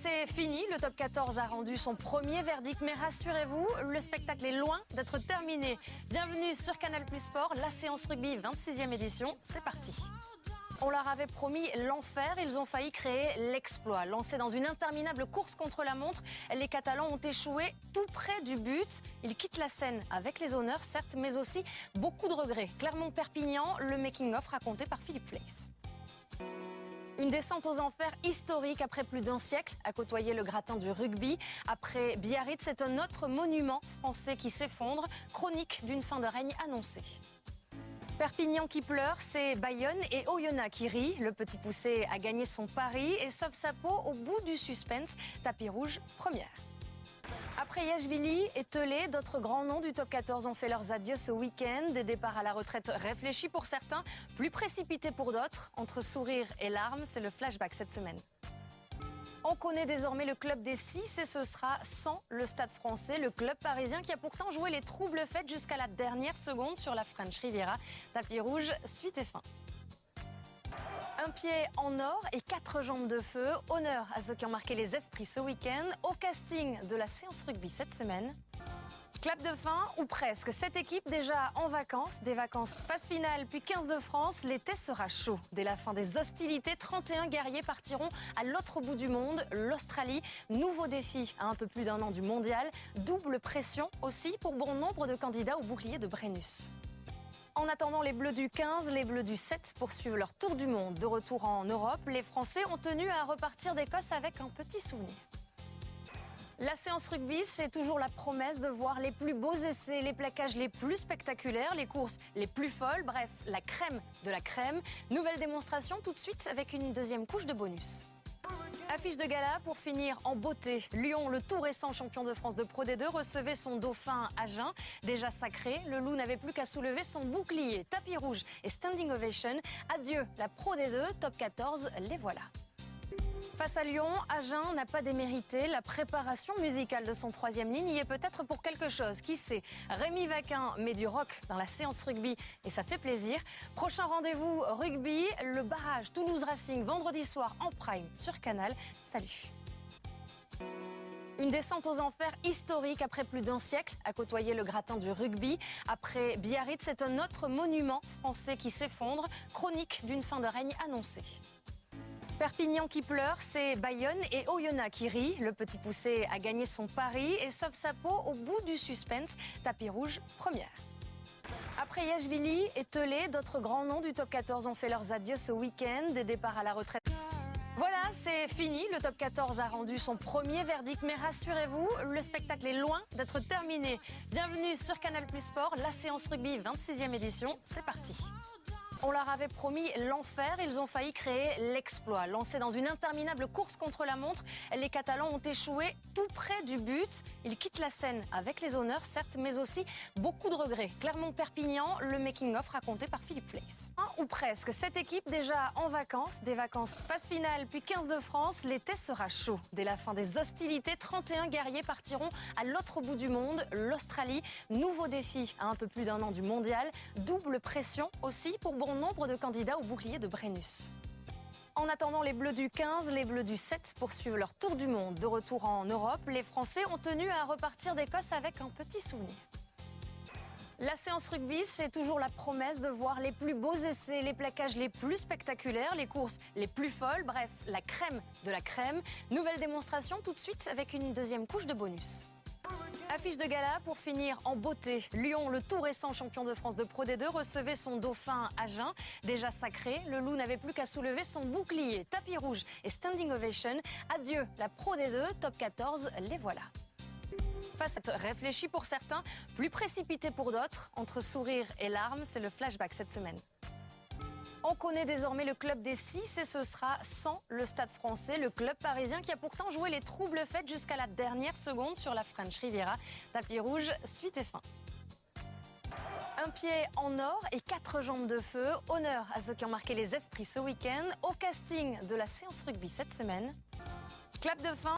c'est fini. Le top 14 a rendu son premier verdict. Mais rassurez-vous, le spectacle est loin d'être terminé. Bienvenue sur Canal Plus Sport, la séance rugby 26e édition. C'est parti. On leur avait promis l'enfer, ils ont failli créer l'exploit. Lancés dans une interminable course contre la montre, les Catalans ont échoué tout près du but. Ils quittent la scène avec les honneurs, certes, mais aussi beaucoup de regrets. Clermont-Perpignan, le making-of raconté par Philippe Fleiss. Une descente aux enfers historique après plus d'un siècle à côtoyer le gratin du rugby. Après Biarritz, c'est un autre monument français qui s'effondre. Chronique d'une fin de règne annoncée. Perpignan qui pleure, c'est Bayonne et Oyonnax qui rit. Le petit poussé a gagné son pari et sauve sa peau au bout du suspense. Tapis rouge, première. Après Yashvili et Telé, d'autres grands noms du top 14 ont fait leurs adieux ce week-end. Des départs à la retraite réfléchis pour certains, plus précipités pour d'autres. Entre sourires et larmes, c'est le flashback cette semaine. On connaît désormais le club des 6 et ce sera sans le Stade français, le club parisien qui a pourtant joué les troubles fêtes jusqu'à la dernière seconde sur la French Riviera. Tapis rouge, suite et fin. Un pied en or et 4 jambes de feu. Honneur à ceux qui ont marqué les esprits ce week-end. Au casting de la séance rugby cette semaine. Clap de fin, ou presque. Cette équipe déjà en vacances. Des vacances phase finale, puis 15 de France. L'été sera chaud. Dès la fin des hostilités, 31 guerriers partiront à l'autre bout du monde, l'Australie. Nouveau défi à un peu plus d'un an du mondial. Double pression aussi pour bon nombre de candidats au bouclier de Brennus. En attendant les Bleus du 15, les Bleus du 7 poursuivent leur tour du monde. De retour en Europe, les Français ont tenu à repartir d'Écosse avec un petit souvenir. La séance rugby, c'est toujours la promesse de voir les plus beaux essais, les plaquages les plus spectaculaires, les courses les plus folles, bref, la crème de la crème. Nouvelle démonstration tout de suite avec une deuxième couche de bonus. Affiche de gala pour finir en beauté. Lyon, le tout récent champion de France de Pro D2, recevait son dauphin Agen. Déjà sacré, le loup n'avait plus qu'à soulever son bouclier. Tapis rouge et standing ovation. Adieu la Pro D2, top 14, les voilà. Face à Lyon, Agen n'a pas démérité. La préparation musicale de son troisième ligne y est peut-être pour quelque chose. Qui sait? Rémi Vaquin met du rock dans la séance rugby et ça fait plaisir. Prochain rendez-vous rugby, le barrage Toulouse Racing vendredi soir en prime sur Canal. Salut. Une descente aux enfers historique après plus d'un siècle à côtoyer le gratin du rugby. Après Biarritz, c'est un autre monument français qui s'effondre. Chronique d'une fin de règne annoncée. Perpignan qui pleure, c'est Bayonne et Oyonnax qui rit. Le petit poussé a gagné son pari et sauve sa peau au bout du suspense. Tapis rouge, première. Après Yashvili et Telé, d'autres grands noms du top 14 ont fait leurs adieux ce week-end. Des départs à la retraite. Voilà, c'est fini. Le top 14 a rendu son premier verdict. Mais rassurez-vous, le spectacle est loin d'être terminé. Bienvenue sur Canal Plus Sport, la séance rugby 26e édition. C'est parti. On leur avait promis l'enfer, ils ont failli créer l'exploit. Lancés dans une interminable course contre la montre, les Catalans ont échoué tout près du but. Ils quittent la scène avec les honneurs, certes, mais aussi beaucoup de regrets. Clermont-Perpignan, le making-of raconté par Philippe Fleiss. Ou presque. Cette équipe déjà en vacances, des vacances phase finale, puis 15 de France. L'été sera chaud. Dès la fin des hostilités, 31 guerriers partiront à l'autre bout du monde, l'Australie. Nouveau défi à un peu plus d'un an du mondial. Double pression aussi pour bon nombre de candidats au bouclier de Brennus. En attendant les Bleus du 15, les Bleus du 7 poursuivent leur tour du monde. De retour en Europe, les Français ont tenu à repartir d'Écosse avec un petit souvenir. La séance rugby, c'est toujours la promesse de voir les plus beaux essais, les plaquages les plus spectaculaires, les courses les plus folles, bref, la crème de la crème. Nouvelle démonstration tout de suite avec une deuxième couche de bonus. Affiche de gala pour finir en beauté. Lyon, le tout récent champion de France de Pro D2, recevait son dauphin Agen. Déjà sacré, le loup n'avait plus qu'à soulever son bouclier. Tapis rouge et standing ovation. Adieu la Pro D2, top 14, les voilà. Face à réfléchi pour certains, plus précipité pour d'autres. Entre sourires et larmes, c'est le flashback cette semaine. On connaît désormais le club des 6 et ce sera sans le Stade français, le club parisien qui a pourtant joué les troubles fêtes jusqu'à la dernière seconde sur la French Riviera. Tapis rouge, suite et fin. Un pied en or et 4 jambes de feu. Honneur à ceux qui ont marqué les esprits ce week-end. Au casting de la séance rugby cette semaine. Clap de fin.